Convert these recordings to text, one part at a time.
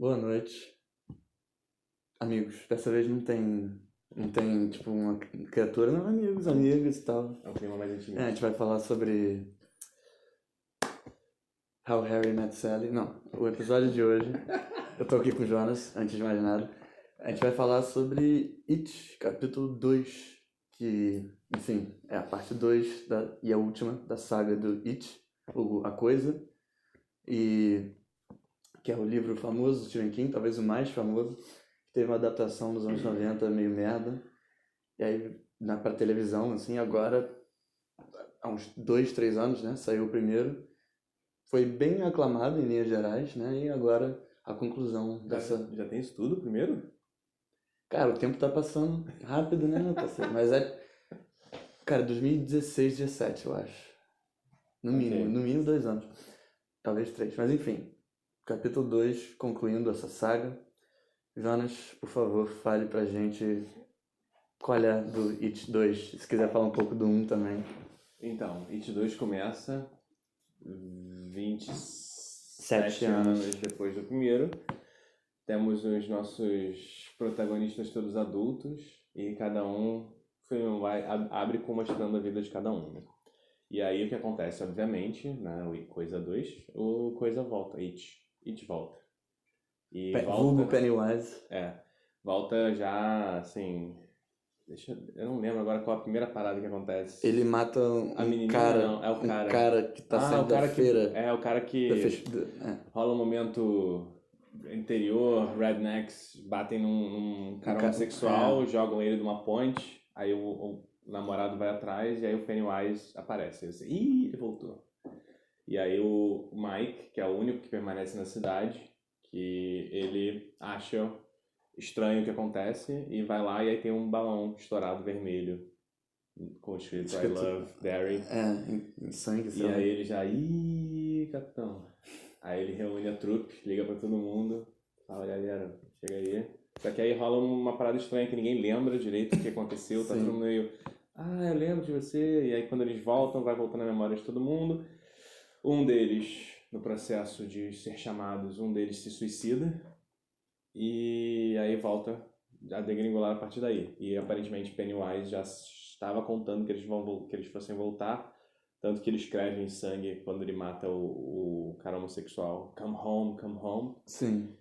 Boa noite, amigos. Dessa vez não tem tipo uma criatura, não, amigos e tal. É um clima mais A intimista. gente vai falar sobre How Harry Met Sally. Não, o episódio de hoje, eu tô aqui com o Jonas, antes de mais nada. A gente vai falar sobre It, capítulo 2, que, enfim, é a parte 2 e a última da saga do It, A Coisa, e que é o livro famoso do Stephen King, talvez o mais famoso, que teve uma adaptação nos anos 90, meio merda, e aí pra televisão, assim, agora, há uns 2, 3 anos, né, saiu o primeiro, foi bem aclamado em linhas gerais, né, e agora a conclusão dessa... Já tem isso tudo primeiro? Cara, o tempo tá passando rápido, né, meu parceiro? Mas cara, 2016, 17, eu acho. No mínimo 2 anos. Talvez 3, mas enfim. Capítulo 2, concluindo essa saga. Jonas, por favor, fale pra gente qual é do It 2, se quiser falar um pouco do 1 também. Então, It 2 começa 27 anos depois do primeiro. Temos os nossos protagonistas todos adultos e cada um abre com mostrando a vida de cada um, né? E aí o que acontece, obviamente, na Coisa 2, o Coisa volta, It volta. E Vulgo Pennywise. Volta já, assim... Eu não lembro agora qual a primeira parada que acontece. Ele mata A menininha cara, não, é o cara. Um cara que tá saindo da feira. O cara que rola um momento interior, rednecks batem num cara homossexual, jogam ele de uma ponte, aí o namorado vai atrás e aí o Pennywise aparece. Assim, ih, ele voltou. E aí o Mike, que é o único que permanece na cidade, que ele acha estranho o que acontece e vai lá e aí tem um balão estourado vermelho com escrito I love Derry. Em sangue. E aí ele já, capitão. Aí ele reúne a trupe, liga pra todo mundo, fala, galera, chega aí. Só que aí rola uma parada estranha que ninguém lembra direito o que aconteceu, tá todo mundo meio, eu lembro de você. E aí quando eles voltam, vai voltando a memória de todo mundo. Um deles, no processo de ser chamados, um deles se suicida. E aí volta a degringolar a partir daí. E aparentemente Pennywise já estava contando que eles fossem voltar. Tanto que ele escreve em sangue quando ele mata o cara homossexual. Come home, come home. Sim.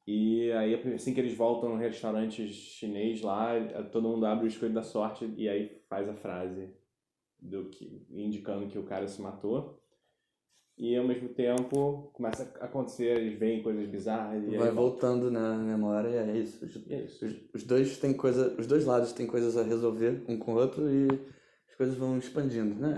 E aí assim que eles voltam no restaurante chinês lá, todo mundo abre o biscoito da sorte e aí faz a frase indicando que o cara se matou. E ao mesmo tempo começa a acontecer, eles veem coisas bizarras e vai voltando na memória e é isso. Os dois lados têm coisas a resolver um com o outro e as coisas vão expandindo, né?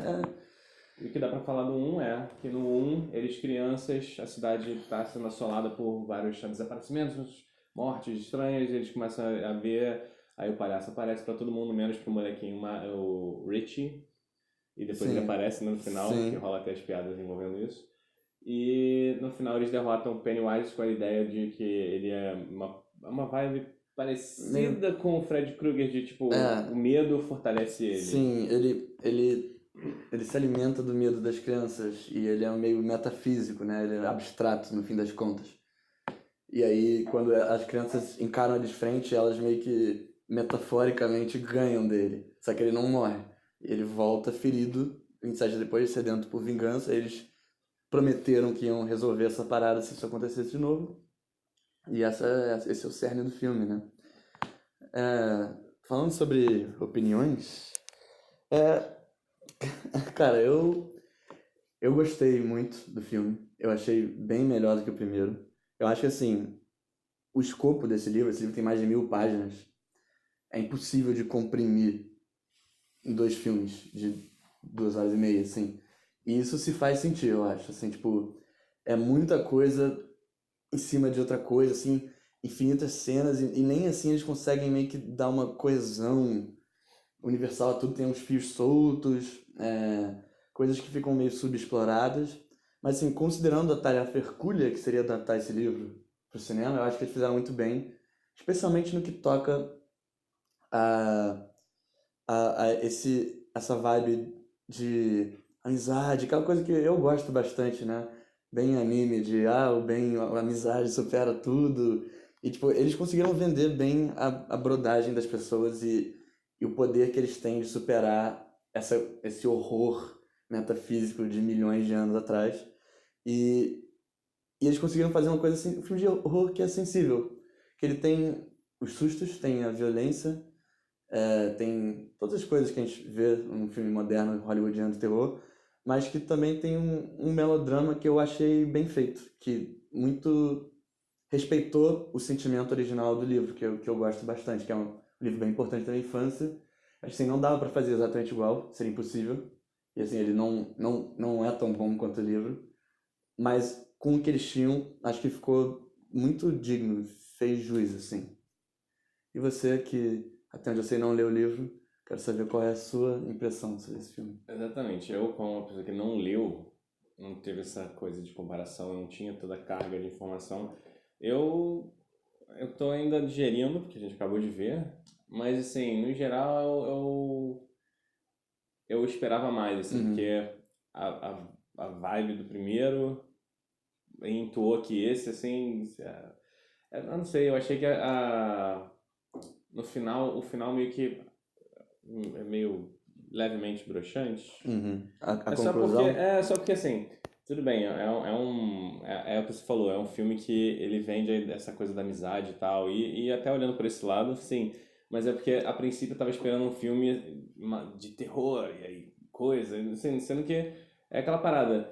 E o que dá pra falar do 1 é que no 1, eles crianças, a cidade tá sendo assolada por vários desaparecimentos, mortes estranhas, eles começam a ver, aí o palhaço aparece pra todo mundo, menos pro molequinho, o Richie. E depois ele aparece no final, que rola até as piadas envolvendo isso. E no final eles derrotam o Pennywise com a ideia de que ele é uma vibe parecida com o Fred Krueger, de tipo, o medo fortalece ele. Sim, ele se alimenta do medo das crianças e ele é meio metafísico, né? Ele é abstrato no fim das contas. E aí quando as crianças encaram ele de frente, elas meio que metaforicamente ganham dele. Só que ele não morre. Ele volta ferido 27 dias depois, sedento por vingança. Eles prometeram que iam resolver essa parada se isso acontecesse de novo. E esse é o cerne do filme, né? Falando sobre opiniões, cara, eu gostei muito do filme. Eu achei bem melhor do que o primeiro. Eu acho que, assim, o escopo esse livro tem mais de 1000 páginas. É impossível de comprimir em 2 filmes de 2 horas e meia, assim. E isso se faz sentir, eu acho. Assim, tipo, é muita coisa em cima de outra coisa, assim, infinitas cenas, e nem assim eles conseguem meio que dar uma coesão universal a tudo. Tem uns fios soltos, coisas que ficam meio subexploradas. Mas, assim, considerando a tarefa hercúlea que seria adaptar esse livro pro cinema, eu acho que eles fizeram muito bem, especialmente no que toca essa vibe de amizade, aquela coisa que eu gosto bastante, né? bem anime de a amizade supera tudo. E tipo, eles conseguiram vender bem a brodagem das pessoas e o poder que eles têm de superar esse horror metafísico de milhões de anos atrás. E, e eles conseguiram fazer uma coisa assim, um filme de horror que é sensível. Que ele tem os sustos, tem a violência, tem todas as coisas que a gente vê num filme moderno, hollywoodiano de terror, mas que também tem um melodrama que eu achei bem feito, que muito respeitou o sentimento original do livro, que eu gosto bastante, que é um livro bem importante da minha infância. Acho que assim, não dava para fazer exatamente igual, seria impossível. E assim, ele não é tão bom quanto o livro, mas com o que eles tinham, acho que ficou muito digno, fez jus, assim. E você, que até onde eu sei não leu o livro, quero saber qual é a sua impressão sobre esse filme. Exatamente. Eu, como uma pessoa que não leu, não teve essa coisa de comparação, não tinha toda a carga de informação, eu, eu tô ainda digerindo, porque a gente acabou de ver, mas assim, no geral, eu esperava mais, assim, porque a vibe do primeiro entoou que esse, assim, eu não sei, eu achei que no final, o final meio que é meio levemente broxante. A Só porque, conclusão? só porque assim, tudo bem, é o que você falou, é um filme que ele vende essa coisa da amizade e tal, e até olhando por esse lado, sim, mas é porque a princípio eu tava esperando um filme de terror e aí coisa, assim, sendo que é aquela parada,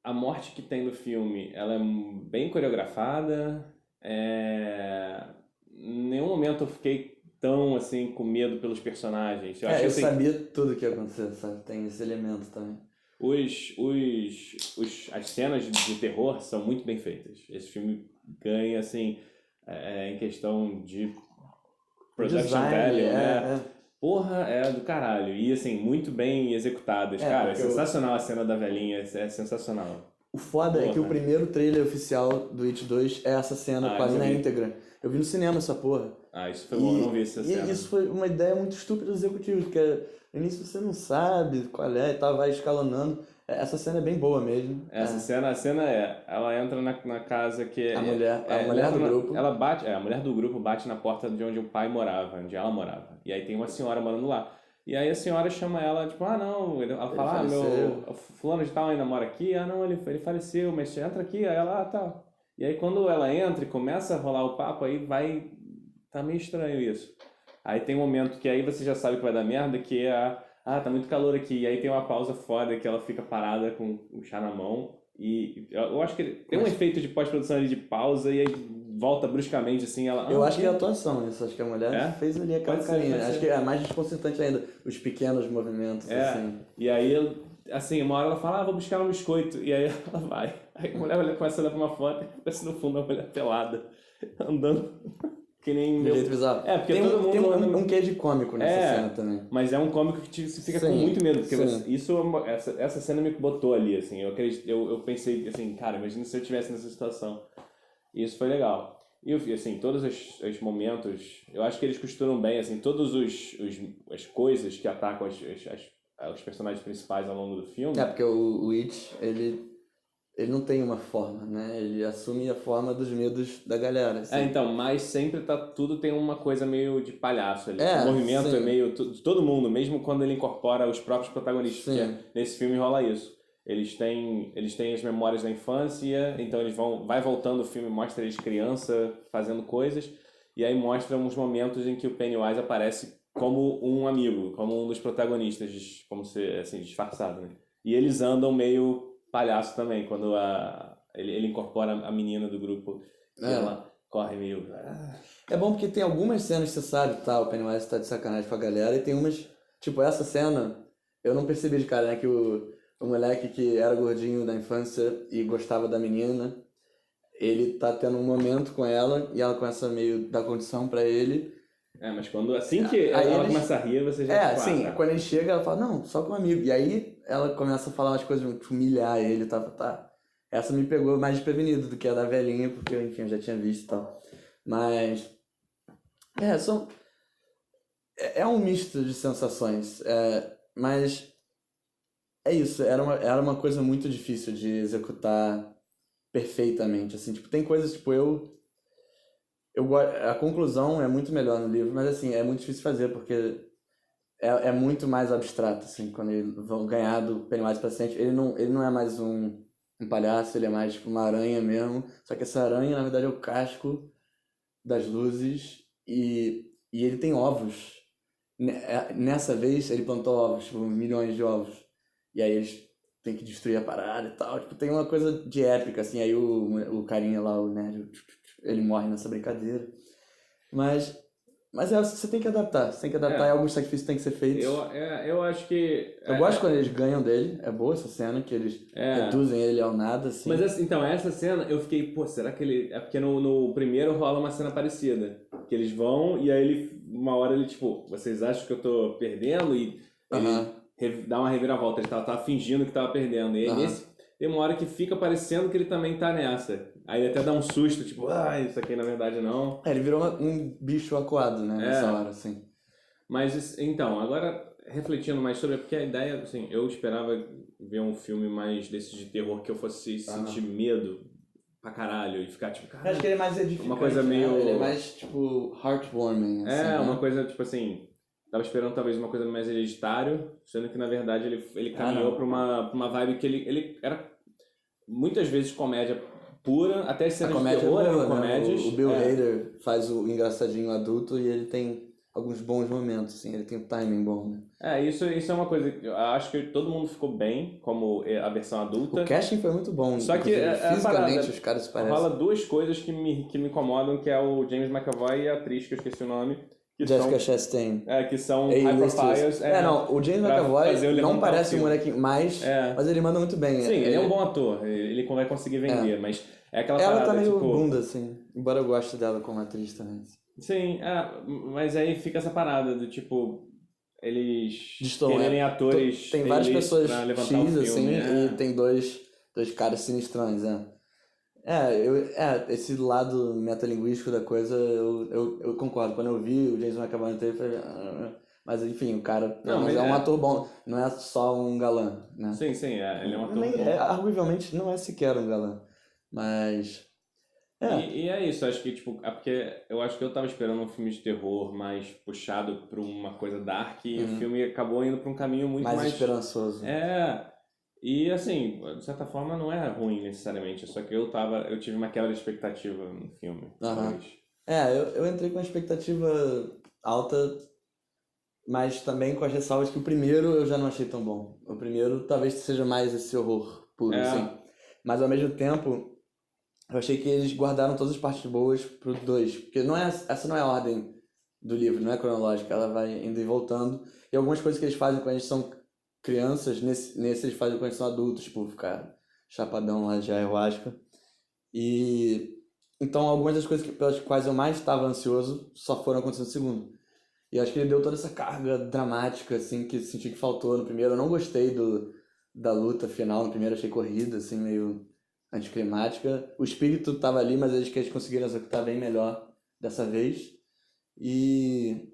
a morte que tem no filme, ela é bem coreografada, em nenhum momento eu fiquei tão assim com medo pelos personagens. Eu acho que Eu assim, sabia tudo que ia acontecer, sabe? Tem esse elemento também. as cenas de terror são muito bem feitas. Esse filme ganha, assim, em questão de O production design, value, né? Porra, é do caralho. E, assim, muito bem executadas. Cara, é porque sensacional a cena da velhinha, é sensacional. o foda é que o Porra. primeiro trailer oficial do It 2 é essa cena Ah, eu quase não na vi. íntegra. Eu vi no cinema essa porra. Ah, isso foi bom, eu não vi essa cena. E isso foi uma ideia muito estúpida dos executivos, porque no início você não sabe qual é e tal, vai escalonando. Essa cena é bem boa mesmo. Essa cena, a cena ela entra na casa que A mulher do grupo. ela bate, a mulher do grupo bate na porta de onde o pai morava, onde ela morava. E aí tem uma senhora morando lá. E aí a senhora chama ela, tipo, não, ela fala, meu fulano de tal ainda mora aqui. Não, ele faleceu, mas você entra aqui, aí ela, tá. E aí quando ela entra e começa a rolar o papo, aí tá meio estranho isso. Aí tem um momento que aí você já sabe que vai dar merda, que é tá muito calor aqui. E aí tem uma pausa foda que ela fica parada com o chá na mão. E eu acho que tem um efeito de pós-produção ali de pausa e aí volta bruscamente assim. Eu acho que é atuação isso. Acho que a mulher fez ali aquela carinha. Acho que é mais desconcertante ainda. Os pequenos movimentos, assim. E aí, assim, uma hora ela fala, vou buscar um biscoito. E aí ela vai. Aí a mulher começa a olhar pra uma foto e aparece no fundo uma mulher pelada, andando. Que nem De jeito bizarro. porque tem todo mundo tem um quê de cômico nessa cena também. Mas é um cômico que você fica com muito medo, porque essa cena me botou ali, assim, eu pensei, assim, cara, imagina se eu estivesse nessa situação. E isso foi legal. E, assim, todos os momentos, eu acho que eles costuram bem, assim, todas as coisas que atacam os personagens principais ao longo do filme. Porque o It, ele não tem uma forma, né? Ele assume a forma dos medos da galera. Assim. Então, mas sempre tudo tem uma coisa meio de palhaço ali. O movimento é meio de todo mundo, mesmo quando ele incorpora os próprios protagonistas. Porque nesse filme rola isso. Eles têm as memórias da infância, então vai voltando o filme, mostra eles criança fazendo coisas, e aí mostra uns momentos em que o Pennywise aparece como um amigo, como um dos protagonistas, como se, assim, disfarçado, né? E eles andam meio palhaço também, quando ele incorpora a menina do grupo e ela corre meio... É bom porque tem algumas cenas que você sabe, o Pennywise tá de sacanagem com a galera, e tem umas, tipo essa cena, eu não percebi de cara, né, que o moleque que era gordinho da infância e gostava da menina, ele tá tendo um momento com ela, e ela começa meio dar condição pra ele. Mas assim que ela começa a rir, você já... Quando ele chega, ela fala, não, só com um amigo. E aí ela começa a falar umas coisas, humilhar ele, tá. Essa me pegou mais desprevenido do que a da velhinha, porque, enfim, eu já tinha visto e tal. Mas, é um misto de sensações, mas é isso, era uma coisa muito difícil de executar perfeitamente, assim, tipo, tem coisas, tipo, a conclusão é muito melhor no livro, mas assim, é muito difícil fazer, porque é muito mais abstrato, assim, quando eles vão ganhar do Pennywise pra sempre. Ele não é mais um palhaço, ele é mais tipo uma aranha mesmo. Só que essa aranha, na verdade, é o casco das luzes e ele tem ovos. Nessa vez, ele plantou ovos, tipo, milhões de ovos. E aí eles têm que destruir a parada e tal. Tipo, tem uma coisa de épica, assim. Aí o carinha lá, o nerd, ele morre nessa brincadeira. Mas você tem que adaptar. Você tem que adaptar e alguns sacrifícios têm que ser feitos. Eu acho que... Eu gosto quando eles ganham dele. É boa essa cena, que eles reduzem ele ao nada, assim. Mas então, essa cena, eu fiquei, pô, será que ele... É porque no primeiro rola uma cena parecida. Que eles vão e aí uma hora ele, tipo, vocês acham que eu tô perdendo? E ele dá uma reviravolta. Ele tava fingindo que tava perdendo. E aí nesse... Tem uma hora que fica parecendo que ele também tá nessa. Aí ele até dá um susto, tipo, isso aqui na verdade não. Ele virou um bicho acuado, né, nessa hora, assim. Mas, então, agora refletindo mais sobre... Porque a ideia, assim, eu esperava ver um filme mais desses de terror que eu fosse sentir medo pra caralho e ficar, tipo, cara... Acho que ele é mais edificante, uma coisa meio... Ele é mais, tipo, heartwarming, assim, uma coisa, tipo assim... Tava esperando talvez uma coisa mais Hereditário, sendo que na verdade ele caminhou pra uma vibe que ele era muitas vezes comédia pura, até as cenas de terror eram comédias. O Bill Hader faz o engraçadinho adulto e ele tem alguns bons momentos, assim, ele tem um timing bom, né? Isso é uma coisa que eu acho que todo mundo ficou bem, como a versão adulta. O casting foi muito bom, só que fisicamente os caras se parecem. Rola duas coisas que me incomodam, que é o James McAvoy e a atriz, que eu esqueci o nome. Jessica Chastain. Que são high profiles. O James McAvoy não parece um moleque mais, mas ele manda muito bem. Sim, ele é um bom ator, ele vai conseguir vender, mas é aquela ela parada, tá meio tipo... bunda, assim, embora eu goste dela como atriz também. Sim, mas aí fica essa parada do tipo, eles Destoam, quererem atores tem várias pessoas pra levantar X, o filme, assim, e tem dois caras sinistrões, esse lado metalinguístico da coisa, eu concordo. Quando eu vi o Jason McAvoy eu falei, mas enfim, o cara mas é um ator bom, não é só um galã, né? Sim, ele é um ator bom. Arguivelmente não é sequer um galã, mas... E é isso, acho que, tipo, porque eu acho que eu tava esperando um filme de terror mais puxado pra uma coisa dark e o filme acabou indo pra um caminho muito mais esperançoso. E assim, de certa forma não é ruim necessariamente, só que eu tive uma quebra de expectativa no filme. Eu entrei com uma expectativa alta, mas também com as ressalvas que o primeiro eu já não achei tão bom. O primeiro talvez seja mais esse horror puro, assim. Mas ao mesmo tempo, eu achei que eles guardaram todas as partes boas pro 2, porque essa não é a ordem do livro, não é cronológica, ela vai indo e voltando. E algumas coisas que eles fazem quando eles são crianças, nesse eles fazem quando eles são adultos, tipo, ficar chapadão lá de ayahuasca. E então algumas das coisas pelas quais eu mais estava ansioso só foram acontecer no segundo. E eu acho que ele deu toda essa carga dramática, assim, que senti que faltou no primeiro. Eu não gostei da luta final no primeiro, achei corrida, assim, meio anticlimática. O espírito tava ali, mas acho que eles conseguiram executar bem melhor dessa vez. E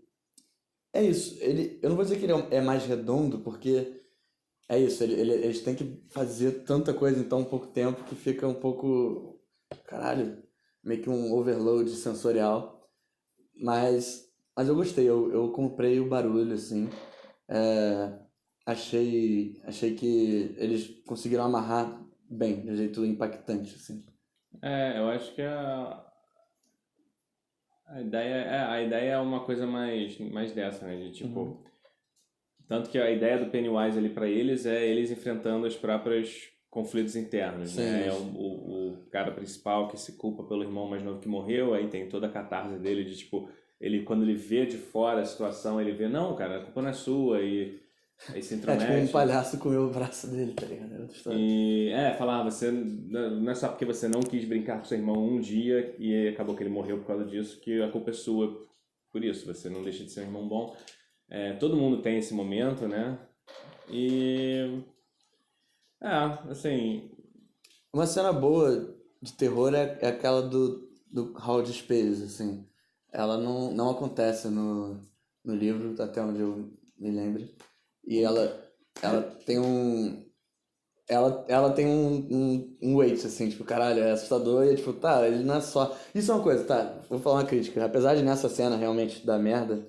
é isso. Eu não vou dizer que ele é mais redondo, porque é isso. Eles têm que fazer tanta coisa em tão pouco tempo que fica um pouco... Caralho, meio que um overload sensorial. Mas eu gostei. Eu comprei o barulho, assim. Achei que eles conseguiram amarrar bem, de um jeito impactante, assim. Eu acho que a ideia é uma coisa mais dessa, né? De tipo... Tanto que a ideia do Pennywise ali pra eles é eles enfrentando os próprios conflitos internos, Sim, né? É o cara principal que se culpa pelo irmão mais novo que morreu, aí tem toda a catarse dele de tipo... quando ele vê de fora a situação, ele vê, não, cara, a culpa não é sua, e aí se intromete. Tipo um palhaço comeu o braço dele, tá ligado? Era outra história. E falar, você não é só porque você não quis brincar com seu irmão um dia e acabou que ele morreu por causa disso, que a culpa é sua por isso, você não deixa de ser um irmão bom. Todo mundo tem esse momento, né? E... assim... Uma cena boa de terror é aquela do hall de espelhos, assim. Ela não acontece no livro, até onde eu me lembro. E ela tem ela tem um weight, assim, tipo, caralho, é assustador e é tipo, tá, ele não é só. Isso é uma coisa, tá, vou falar uma crítica. Apesar de nessa cena realmente dar merda,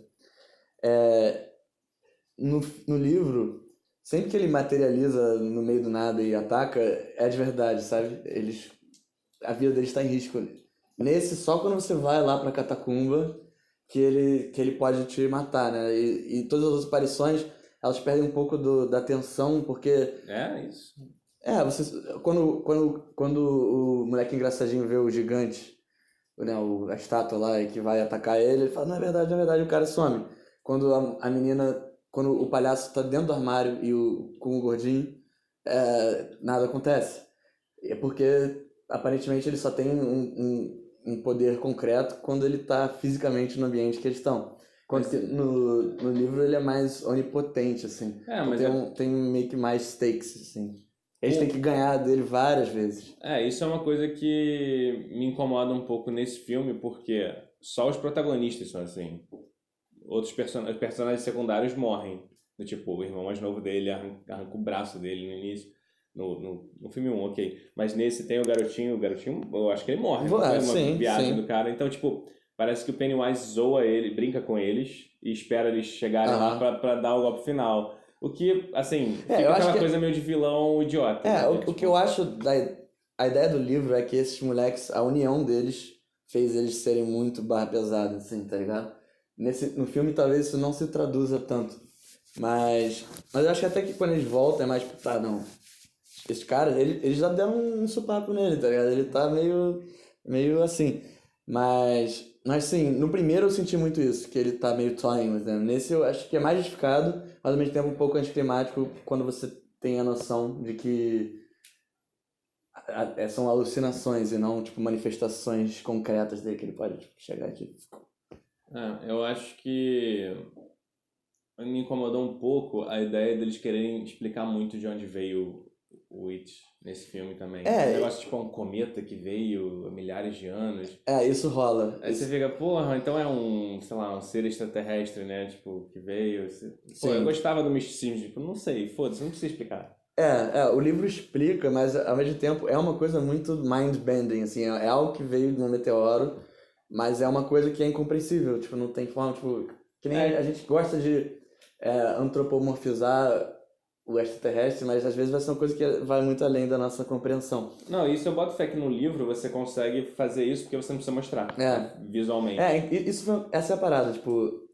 no livro, sempre que ele materializa no meio do nada e ataca, é de verdade, sabe? A vida deles está em risco. Nesse, só quando você vai lá pra catacumba que ele pode te matar, né? E todas as outras aparições, elas perdem um pouco da tensão, porque Isso. quando o moleque engraçadinho vê o gigante, né, a estátua lá e que vai atacar ele fala, não é verdade, não é verdade, o cara some. Quando a menina, quando o palhaço tá dentro do armário com o gordinho, nada acontece. É porque aparentemente ele só tem um poder concreto quando ele tá fisicamente no ambiente que eles estão. Quando no livro ele é mais onipotente, assim. Então mas tem meio que mais stakes, assim. Eles têm que ganhar dele várias vezes. Isso é uma coisa que me incomoda um pouco nesse filme, porque só os protagonistas são assim. Outros personagens secundários morrem. Tipo, o irmão mais novo dele arranca o braço dele no início. No filme 1, ok. Mas nesse tem o garotinho, eu acho que ele morre. Não foi uma viagem do cara. Então, tipo, parece que o Pennywise zoa ele, brinca com eles e espera eles chegarem lá pra dar o golpe final. O que, assim, fica aquela coisa meio de vilão idiota. Né? O que eu acho a ideia do livro é que esses moleques, a união deles fez eles serem muito barra pesada, assim, tá ligado? No filme talvez isso não se traduza tanto. Mas eu acho que até que quando eles voltam é mais, tá, não. Esse cara, eles já deram um supapo nele, tá ligado? Ele tá meio assim. Mas sim, no primeiro eu senti muito isso, que ele tá meio toying with them. Nesse eu acho que é mais justificado, mas ao mesmo tempo um pouco anticlimático quando você tem a noção de que são alucinações e não, tipo, manifestações concretas dele que ele pode, tipo, chegar de... Eu acho que me incomodou um pouco a ideia deles quererem explicar muito de onde veio o It nesse filme também. Um negócio tipo um cometa que veio há milhares de anos. Isso rola. Aí você fica, porra, então é um ser extraterrestre, né? Tipo, que veio. Pô, eu gostava do misticismo, tipo, não sei, foda-se, não precisa explicar. O livro explica, mas ao mesmo tempo é uma coisa muito mind-bending, assim, é algo que veio de um meteoro, mas é uma coisa que é incompreensível, tipo, não tem forma, tipo, que nem a gente gosta de antropomorfizar o extraterrestre, mas às vezes vai ser uma coisa que vai muito além da nossa compreensão. Não, isso eu boto fé que no livro você consegue fazer isso porque você não precisa mostrar visualmente. Essa é a parada, tipo,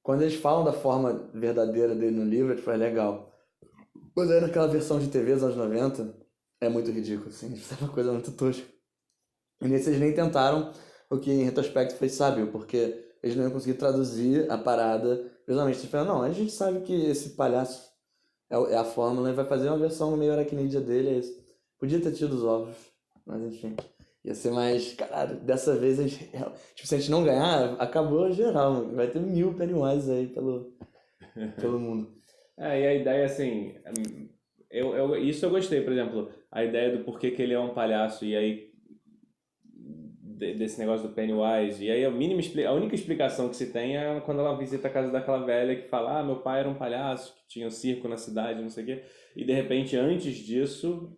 quando eles falam da forma verdadeira dele no livro, tipo, é legal. Mas aí naquela versão de TV dos anos 90, é muito ridículo, assim, isso é uma coisa muito tosca. E nesse eles nem tentaram, o que em retrospecto foi sábio, porque eles não iam conseguir traduzir a parada visualmente. Eles falaram, não, a gente sabe que esse palhaço é a fórmula e vai fazer uma versão meio aracnídea dele, é isso. Podia ter tido os ovos, mas enfim. Ia ser mais, caralho, dessa vez a gente, tipo, se a gente não ganhar, acabou geral, mano. Vai ter 1000 Pennywise aí pelo mundo. E a ideia, assim, isso eu gostei, por exemplo, a ideia do porquê que ele é um palhaço, e aí, desse negócio do Pennywise, e aí a única explicação que se tem é quando ela visita a casa daquela velha que fala, meu pai era um palhaço, que tinha um circo na cidade, não sei o quê, e de repente, antes disso,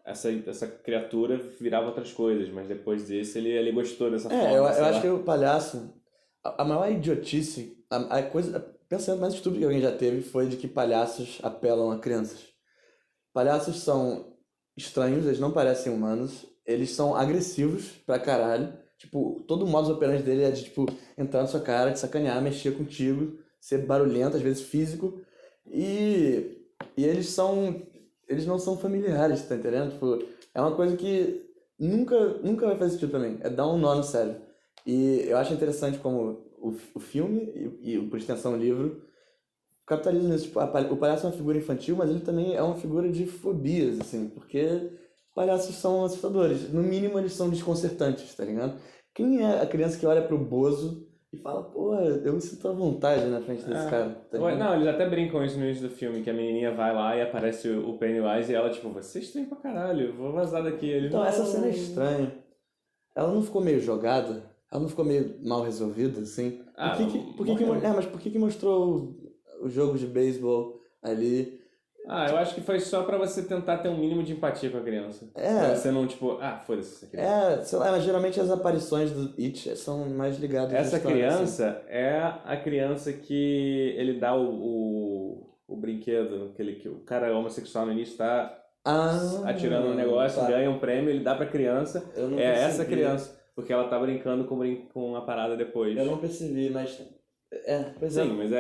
essa criatura virava outras coisas, mas depois desse ele gostou dessa forma. Eu acho que o palhaço, a maior idiotice, a coisa, pensamento mais estúpido que alguém já teve foi de que palhaços apelam a crianças. Palhaços são estranhos, eles não parecem humanos, eles são agressivos pra caralho. Tipo, todo o modus operandi dele é de, tipo, entrar na sua cara, te sacanear, mexer contigo, ser barulhento, às vezes físico. E eles não são familiares, tá entendendo? Tipo, é uma coisa que nunca vai fazer sentido pra mim. É dar um nó no cérebro. E eu acho interessante como o filme e por extensão o livro capitalizam nisso. Tipo, o palhaço é uma figura infantil, mas ele também é uma figura de fobias, assim, porque palhaços são assustadores. No mínimo, eles são desconcertantes, tá ligado? Quem é a criança que olha pro Bozo e fala, pô, eu me sinto à vontade na frente desse cara? Tá ligado? Não, eles até brincam isso no início do filme, que a menininha vai lá e aparece o Pennywise e ela, tipo, você é estranho pra caralho, vou vazar daqui. Então, essa cena é estranha. Ela não ficou meio jogada? Ela não ficou meio mal resolvida, assim? Mas por que que mostrou o jogo de beisebol ali? Eu acho que foi só pra você tentar ter um mínimo de empatia com a criança. Pra É, você não, tipo, foda-se essa criança. sei lá, mas geralmente as aparições do It são mais ligadas à Essa história, assim. criança é a criança que ele dá o brinquedo, que o cara homossexual no início tá atirando no negócio, Tá. ganha um prêmio, ele dá pra criança. Eu não É essa percebi. criança, porque ela tá brincando com a parada depois. Eu não percebi, mas. Pois Sim, mas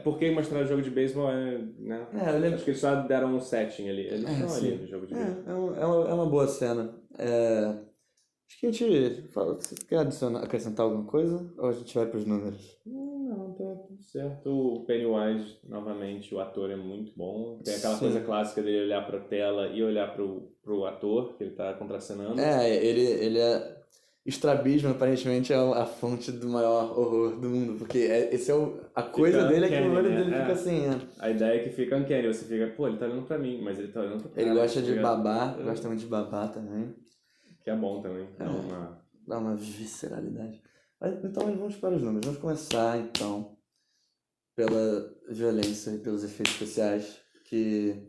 porque mostrar o jogo de beisebol né? Eu lembro. Acho que eles só deram um setting ali. Eles estão Sim. ali no jogo de beisebol. É uma boa cena. Acho que a gente. Você quer acrescentar alguma coisa? Ou a gente vai pros números? Não, tá tudo certo. O Pennywise, novamente, o ator é muito bom. Tem aquela Sim. coisa clássica dele olhar pra tela e olhar pro ator que ele tá contracenando. Ele é. Estrabismo aparentemente é a fonte do maior horror do mundo, porque a coisa dele é que o uncanny, olho né? dele fica assim. A ideia é que fica uncanny, você fica, pô, ele tá olhando pra mim, mas ele tá olhando pro cara. Ele gosta de fica- babar, gosta muito de babar também. Que é bom também. Dá uma visceralidade. Então vamos para os números. Vamos começar então pela violência e pelos efeitos especiais, que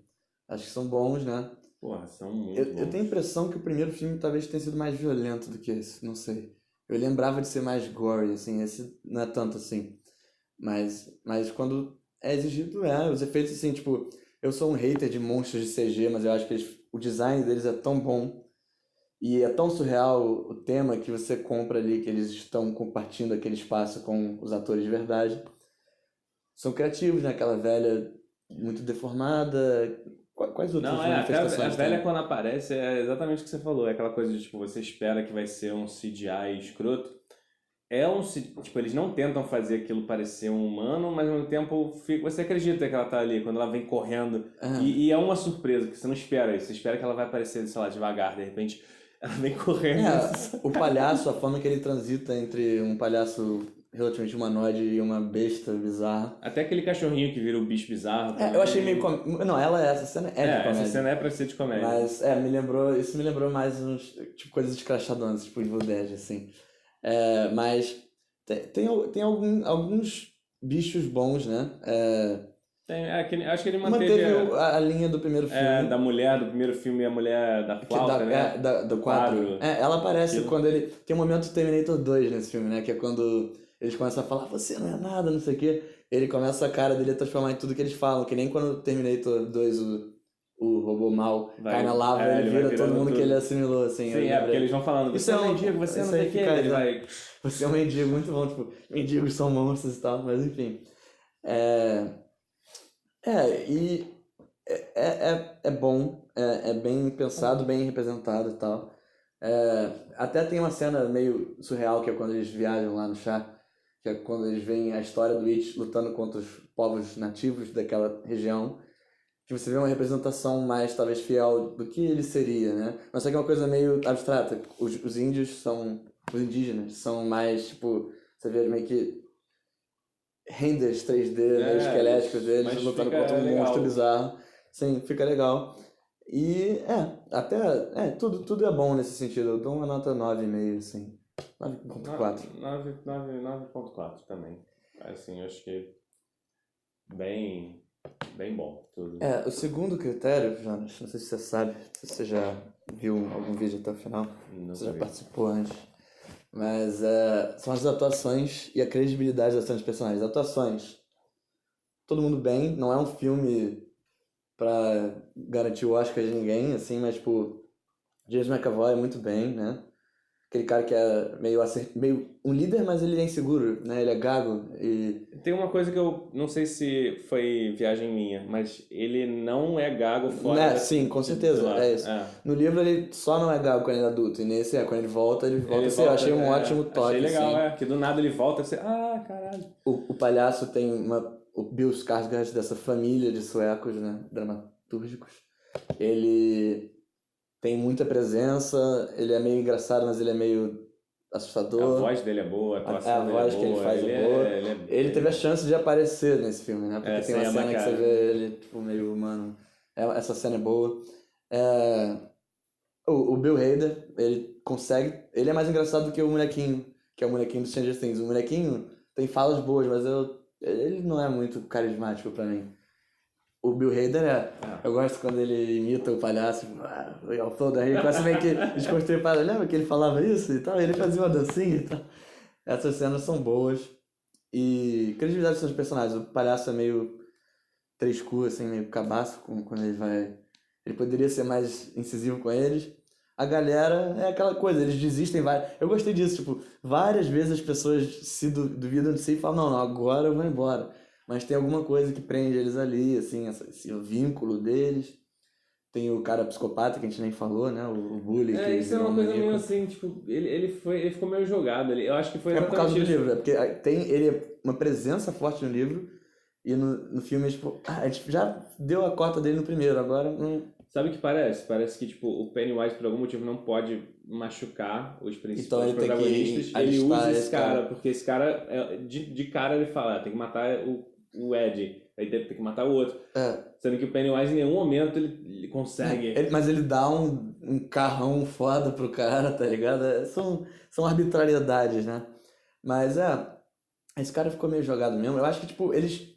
acho que são bons, né? Porra, são muito Eu bons. tenho a impressão que o primeiro filme talvez tenha sido mais violento do que esse, não sei. Eu lembrava de ser mais gory, assim, esse não é tanto assim. Mas quando é exigido, os efeitos, assim, tipo, eu sou um hater de monstros de CG, mas eu acho que o design deles é tão bom e é tão surreal o tema que você compra ali, que eles estão compartilhando aquele espaço com os atores de verdade. São criativos, né? Aquela velha muito deformada. Quais outras Não, até a manifestações velha tem? quando aparece é exatamente o que você falou. É aquela coisa de, tipo, você espera que vai ser um CGI escroto. Tipo, eles não tentam fazer aquilo parecer um humano, mas ao mesmo tempo você acredita que ela tá ali, quando ela vem correndo. E é uma surpresa, que você não espera isso. Você espera que ela vai aparecer, sei lá, devagar, de repente ela vem correndo. O palhaço, a forma que ele transita entre um palhaço relativamente humanoide e uma besta bizarra. Até aquele cachorrinho que vira o bicho bizarro. Eu achei meio Não, essa cena é de comédia. Essa cena é pra ser de comédia. Mas, isso me lembrou mais tipo, coisas escrachadonas, tipo Evil Dead, assim. Mas tem alguns bichos bons, né? Acho que ele manteve a linha do primeiro filme. da mulher do primeiro filme, a mulher da flauta, né? Do 4. Ela aparece quando ele... Tem um momento Terminator 2 nesse filme, né? Que é quando eles começam a falar, você não é nada, não sei o quê. Ele começa a cara dele a transformar em tudo que eles falam. Que nem quando Terminator 2, o robô mal, cai na lava, ele vira todo mundo que ele assimilou, assim. Sim, porque eles vão falando, você é um mendigo, você não sei o quê. Ele vai... Você é um mendigo, muito bom, tipo, mendigos são monstros e tal, mas enfim. É bom, é bem pensado, bem representado e tal. Até tem uma cena meio surreal, que é quando eles viajam lá no chá, que é quando eles veem a história do It lutando contra os povos nativos daquela região, que você vê uma representação mais, talvez, fiel do que ele seria, né? Mas só que é uma coisa meio abstrata. Os indígenas são mais, tipo, você vê meio que renders 3D, meio esqueléticos deles, lutando contra um monstro bizarro. Sim, fica legal. E, tudo é bom nesse sentido. Eu dou uma nota 9,5, assim. 9.4. 9.4 também. Assim, eu acho que bem bom tudo. O segundo critério, Jonas, não sei se você sabe, se você já viu algum vídeo até o final, você já participou antes, mas são as atuações e a credibilidade das personagens. As atuações, todo mundo bem, não é um filme pra garantir o Oscar de ninguém, assim, mas, tipo, James McAvoy é muito bem, né? Aquele cara que é meio um líder, mas ele é inseguro, né? Ele é gago e... Tem uma coisa que eu não sei se foi viagem minha, mas ele não é gago fora... Sim, com certeza, é isso. No livro ele só não é gago quando ele é adulto, e nesse quando ele volta a ser. Eu achei um ótimo toque, achei legal, assim. que do nada ele volta, você... caralho. O palhaço tem o Bill Skarsgård dessa família de suecos, né? Dramatúrgicos. Ele tem muita presença, ele é meio engraçado, mas ele é meio assustador. A voz dele é boa, a atuação dele é boa. A voz que ele faz é boa. Ele teve a chance de aparecer nesse filme, né? Porque tem uma cena que você vê ele, tipo, meio humano. Essa cena é boa. O Bill Hader, ele consegue... Ele é mais engraçado do que o molequinho, que é o molequinho do Stranger Things. O molequinho tem falas boas, mas ele não é muito carismático pra mim. O Bill Hader eu gosto quando ele imita o palhaço, o Flow da Rio, começa meio que desconstruir para. Lembra que ele falava isso e tal? Ele fazia uma dancinha e tal. Essas cenas são boas. E credibilidade dos personagens. O palhaço é meio trescu, assim, meio cabaço quando ele vai. Ele poderia ser mais incisivo com eles. A galera é aquela coisa, eles desistem várias. Eu gostei disso, tipo, várias vezes as pessoas se duvidam de si e falam, não, agora eu vou embora. Mas tem alguma coisa que prende eles ali, assim, esse vínculo deles. Tem o cara psicopata que a gente nem falou, né? O bully. Que isso é uma coisa meio assim, tipo, ele ficou meio jogado ali. Eu acho que foi exatamente por causa do isso. livro, porque ele é uma presença forte no livro e no filme, tipo, a gente já deu a cota dele no primeiro, agora não. Sabe o que parece? Parece que, tipo, o Pennywise, por algum motivo, não pode machucar os principais Então protagonistas. tem que ele usa esse cara, porque esse cara, de cara, ele fala, tem que matar o Ed, aí tem que matar o outro. Sendo que o Pennywise, em nenhum momento, ele consegue. Mas ele dá um carrão foda pro cara, tá ligado? São arbitrariedades, né? Mas esse cara ficou meio jogado mesmo. Eu acho que, tipo, eles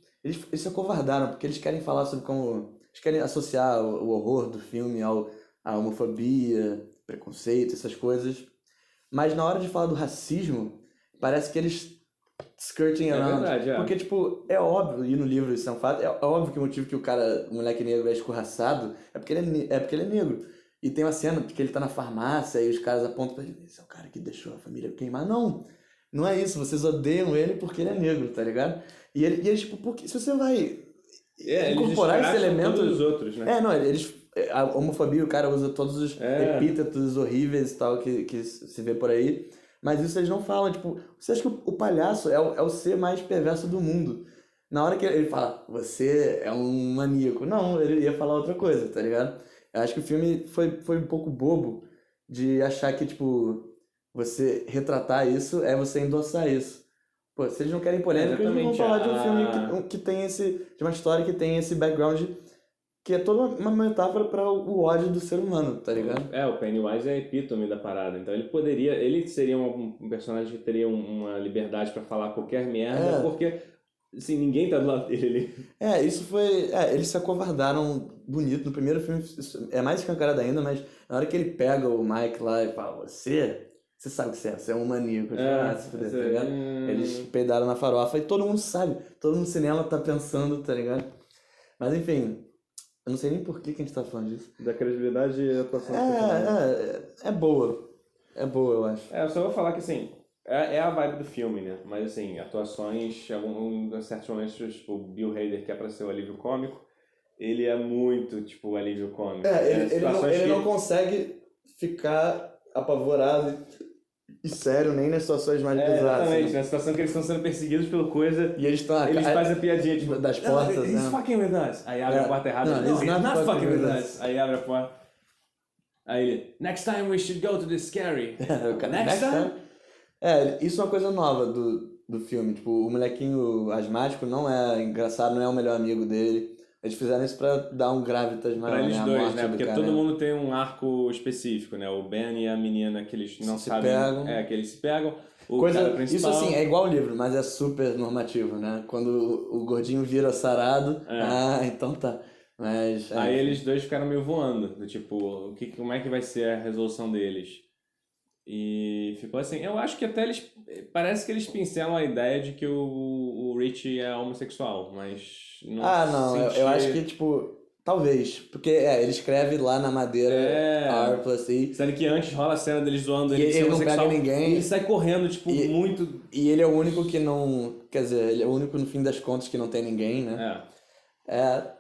se acovardaram, porque eles querem falar sobre como. Eles querem associar o horror do filme à homofobia, preconceito, essas coisas. Mas na hora de falar do racismo, parece que eles skirting around. Verdade, Porque, tipo, é óbvio, e no livro isso é um fato, é óbvio que o motivo que o moleque negro é escorraçado é porque ele é negro. E tem uma cena que ele tá na farmácia e os caras apontam pra ele, esse é o cara que deixou a família queimar. Não é isso, vocês odeiam ele porque ele é negro, tá ligado? E eles, tipo, porque se você vai incorporar esse elemento. Todos os outros, né? A homofobia, o cara usa todos os epítetos horríveis e tal que se vê por aí. Mas isso eles não falam, tipo, você acha que o palhaço é o ser mais perverso do mundo? Na hora que ele fala, você é um maníaco. Não, ele ia falar outra coisa, tá ligado? Eu acho que o filme foi um pouco bobo de achar que, tipo, você retratar isso é você endossar isso. Pô, se eles não querem polêmica, eles não vão falar de um filme que tem de uma história que tem esse background que é toda uma metáfora para o ódio do ser humano, tá ligado? O Pennywise é a epítome da parada. Então ele seria um personagem que teria uma liberdade pra falar qualquer merda, porque assim, ninguém tá do lado dele ali. Isso foi. Eles se acovardaram bonito. No primeiro filme isso é mais escancarado ainda, mas na hora que ele pega o Mike lá e fala, você sabe o que você é um maníaco. Se tá ligado? Eles peidaram na farofa e todo mundo sabe. Todo mundo no cinema tá pensando, tá ligado? Mas enfim. Eu não sei nem por que a gente tá falando disso. Da credibilidade e atuação do personagem. É boa. É boa, eu acho. Eu só vou falar que, assim, é a vibe do filme, né? Mas, assim, atuações, em certos momentos, tipo, o Bill Hader, que é pra ser o alívio cômico, ele é muito, tipo, o alívio cômico. Ele não consegue ficar apavorado e sério nem nas situações mais pesadas. Exatamente, na situação que eles estão sendo perseguidos pelo coisa, e eles fazem a piadinha, tipo, das portas, he's fucking with us. Aí abre a porta errada. He's not fucking with us. Aí abre a porta. Aí ele, next time we should go to the scary. Next time? Isso é uma coisa nova do filme. Tipo, o molequinho asmático não é engraçado, não é o melhor amigo dele. Eles fizeram isso pra dar um gravitas maior. Pra eles dois, né? Porque todo mundo tem um arco específico, né? O Ben e a menina que eles não sabem. Que eles se pegam. Cara principal... Isso assim, é igual o livro, mas é super normativo, né? Quando o gordinho vira sarado, então tá. Mas, aí eles dois ficaram meio voando, do tipo, como é que vai ser a resolução deles? E ficou assim, eu acho que até parece que eles pincelam a ideia de que o Rich é homossexual, mas não eu acho que, tipo, talvez, porque ele escreve lá na madeira R+C. Sendo que antes rola a cena deles zoando ele ser homossexual, não pega ninguém. E ele sai correndo, tipo, muito... E ele é o único que não, quer dizer, ele é o único no fim das contas que não tem ninguém, né?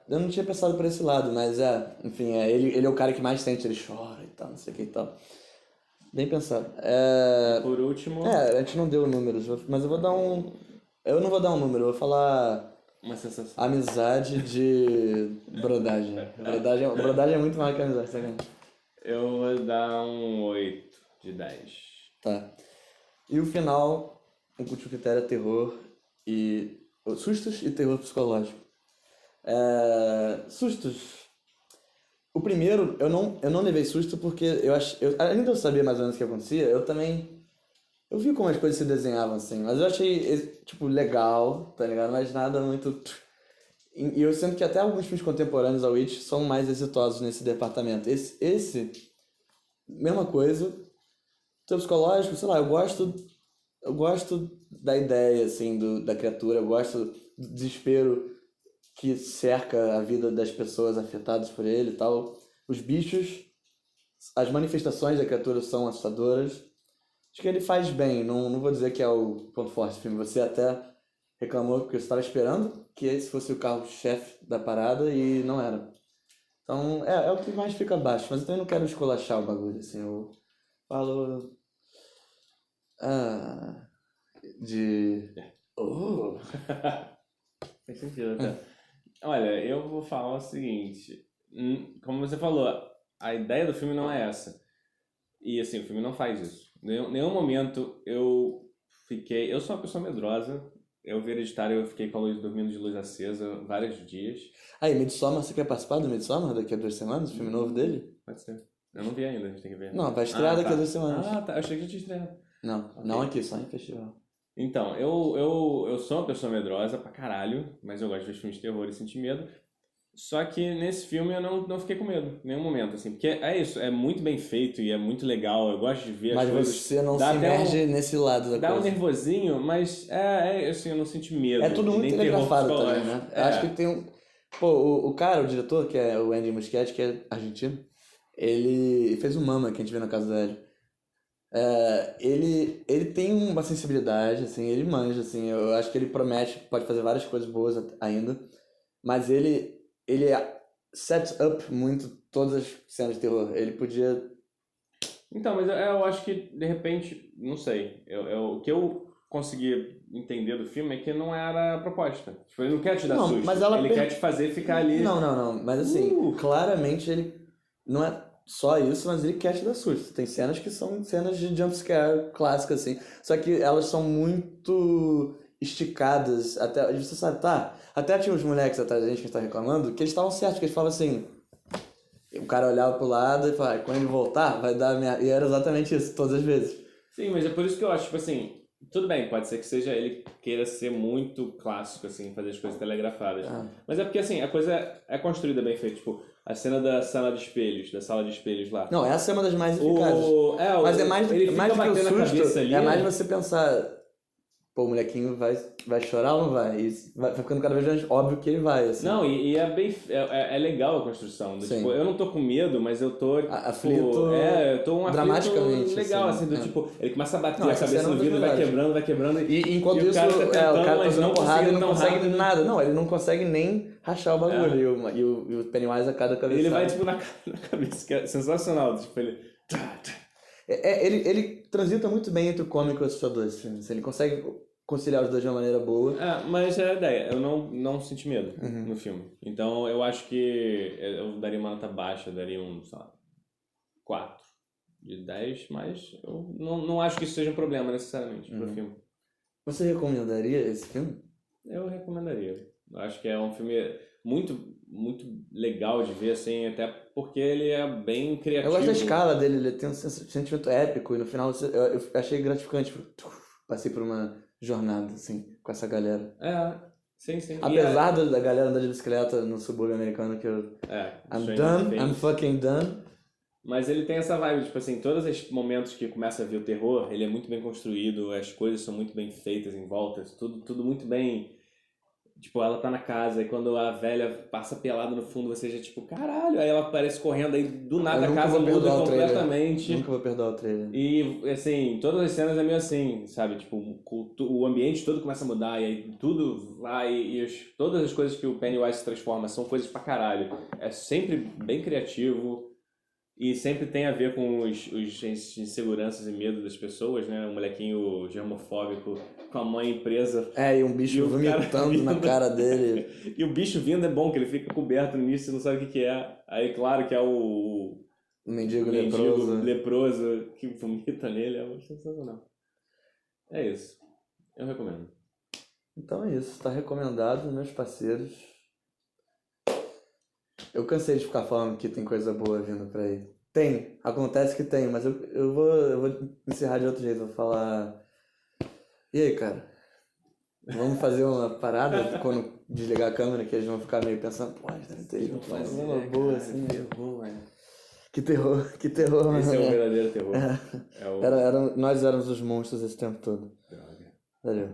Eu não tinha pensado por esse lado, mas enfim, ele é o cara que mais sente, ele chora e tal, não sei o que e tal. Bem pensado. Por último... a gente não deu números, mas eu vou dar um... Eu não vou dar um número, eu vou falar... Uma sensação. Amizade de brodagem. Brodagem é muito mais que amizade, sabe? Eu vou dar um 8 de 10. Tá. E o final, o último critério é terror e... sustos e terror psicológico. Sustos... O primeiro, eu não levei susto porque além de eu saber mais ou menos o que acontecia, eu vi como as coisas se desenhavam assim, mas eu achei, tipo, legal, tá ligado? Mas nada muito... E eu sinto que até alguns filmes contemporâneos ao It são mais exitosos nesse departamento. Mesma coisa. Terror psicológico, sei lá, eu gosto da ideia, assim, da criatura, eu gosto do desespero que cerca a vida das pessoas afetadas por ele e tal. Os bichos, as manifestações da criatura são assustadoras. Acho que ele faz bem, não vou dizer que é o ponto forte do filme. Você até reclamou porque você estava esperando que esse fosse o carro-chefe da parada e não era. Então, é o que mais fica abaixo. Mas eu também não quero esculachar o bagulho, assim. Eu falo... de... Oh. Faz sentido até. Olha, eu vou falar o seguinte. Como você falou, a ideia do filme não é essa. E assim, o filme não faz isso. Em nenhum momento eu fiquei... Eu sou uma pessoa medrosa. Eu vi Hereditário, eu fiquei com a luz, dormindo de luz acesa vários dias. Aí, Midsommar, você quer participar do Midsommar daqui a 2 semanas? O filme novo dele? Pode ser. Eu não vi ainda, a gente tem que ver. Não, vai estrear daqui a 2 semanas. Ah, tá. Eu achei que já tinha estreado. Não, Ok. não aqui, só em festival. Então, eu sou uma pessoa medrosa pra caralho, mas eu gosto de ver filmes de terror e sentir medo. Só que nesse filme eu não fiquei com medo, em nenhum momento, assim. Porque é isso, é muito bem feito e é muito legal, eu gosto de ver Mas as coisas. você não se Dá até imerge nesse lado da Dá um coisa. nervosinho, mas assim, eu não senti medo. É tudo e muito nem terror telegrafado também, psicológico. né? Eu acho que tem um... Pô, o cara, o diretor, que é o Andy Muschietti, que é argentino, ele fez o Mama, que a gente vê na casa do Hélio. Ele tem uma sensibilidade, assim, ele manja, assim, eu acho que ele promete, pode fazer várias coisas boas ainda, mas ele sets up muito todas as cenas de terror. Ele podia... Então, mas eu acho que, de repente, não sei, o que eu consegui entender do filme é que não era a proposta. Tipo, ele não quer te dar Não, susto, mas ela ele quer te fazer ficar ali... Não, mas assim, claramente ele não é só isso, mas ele quer te dar susto. Tem cenas que são cenas de jumpscare clássicas, assim, só que elas são muito esticadas, até, você sabe, tá? Até tinha uns moleques atrás da gente que tá reclamando, que eles estavam certos, que eles falavam assim, o cara olhava pro lado e falava, quando ele voltar, vai dar merda. E era exatamente isso, todas as vezes. Sim, mas é por isso que eu acho, tipo assim, tudo bem, pode ser que seja ele queira ser muito clássico, assim, fazer as coisas telegrafadas. Mas é porque, assim, a coisa é construída bem feita, tipo, a cena da sala de espelhos lá. Não, essa é uma das mais eficazes. Mas é mais do que o susto, ali, é mais você pensar, pô, o molequinho vai chorar ou não vai? E vai ficando cada vez mais óbvio que ele vai, assim. Não, e é bem... É legal a construção. Tipo, eu não tô com medo, mas eu tô... Aflito... eu tô um dramaticamente, aflito legal, assim, do tipo... Ele começa a bater a cabeça no vidro, vai quebrando. E enquanto isso, o cara tá dando porrada e não consegue nada. Não, ele não consegue nem rachar o bagulho. E o Pennywise a cada cabeça. Ele vai, tipo, na cabeça, que é sensacional. Tipo, ele... Ele transita muito bem entre o cômico e o assustador, assim. Ele consegue conciliar os dois de uma maneira boa. Mas é a ideia. Eu não senti medo no filme. Então, eu acho que eu daria uma nota baixa, eu daria sei lá, 4 de 10, mas eu não acho que isso seja um problema necessariamente pro filme. Você recomendaria esse filme? Eu recomendaria. Eu acho que é um filme muito, muito legal de ver, assim, até porque ele é bem criativo. Eu gosto da escala dele, ele tem um sentimento épico e no final eu achei gratificante. Passei por uma jornada, assim, com essa galera. Sim. Apesar da galera andar de bicicleta no subúrbio americano, que eu... I'm fucking done. Mas ele tem essa vibe, tipo assim, todos os momentos que começa a vir o terror, ele é muito bem construído, as coisas são muito bem feitas em volta, tudo muito bem... Tipo, ela tá na casa e quando a velha passa pelada no fundo, você já tipo, caralho, aí ela aparece correndo, aí do nada a casa muda completamente. Nunca vou perdoar o trailer. E, assim, todas as cenas é meio assim, sabe? Tipo, o ambiente todo começa a mudar e aí tudo vai todas as coisas que o Pennywise se transforma são coisas pra caralho. É sempre bem criativo e sempre tem a ver com os inseguranças e medo das pessoas, né? Um molequinho germofóbico com a mãe presa. E um bicho vomitando na cara dele. E o bicho vindo é bom, que ele fica coberto no início e não sabe o que é. Aí, claro que é o mendigo leproso que vomita nele, é sensacional. É isso. Eu recomendo. Então é isso. Tá recomendado, meus parceiros. Eu cansei de ficar falando que tem coisa boa vindo pra aí. Tem, acontece que tem, mas eu vou encerrar de outro jeito. Vou falar... E aí, cara? Vamos fazer uma parada quando desligar a câmera, que eles vão ficar meio pensando, pô, deve ter ido fazer uma boa assim. Terror, mano. Que terror, mano. Esse é o verdadeiro terror. Nós éramos os monstros esse tempo todo. Droga. Valeu.